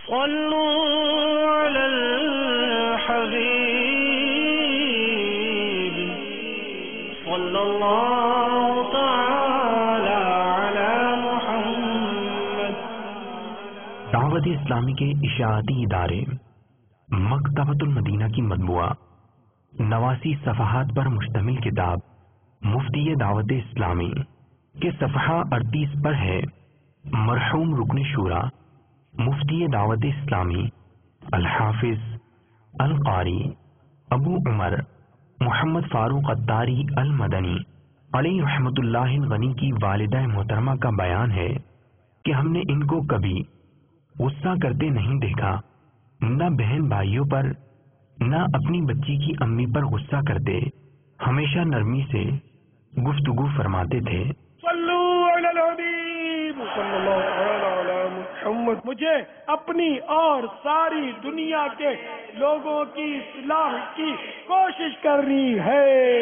صلوا علی الحبیب صلی اللہ تعالی علی محمد۔ دعوت اسلامی کے اشاعتی ادارے مکتبۃ المدینہ کی مطبوعہ 89 صفحات پر مشتمل کتاب مفتی دعوت اسلامی کے صفحہ 38 پر ہے مرحوم رکن شورا مفتی دعوت اسلامی الحافظ القاری ابو عمر محمد فاروق عطاری المدنی علیہ رحمت اللہ الغنی کی والدہ محترمہ کا بیان ہے کہ ہم نے ان کو کبھی غصہ کرتے نہیں دیکھا، نہ بہن بھائیوں پر نہ اپنی بچی کی امی پر غصہ کرتے، ہمیشہ نرمی سے گفتگو فرماتے تھے۔ صلو علی الحبیب صلی اللہ تعالی علی محمد۔ مجھے اپنی اور ساری دنیا کے لوگوں کی اصلاح کی کوشش کرنی ہے۔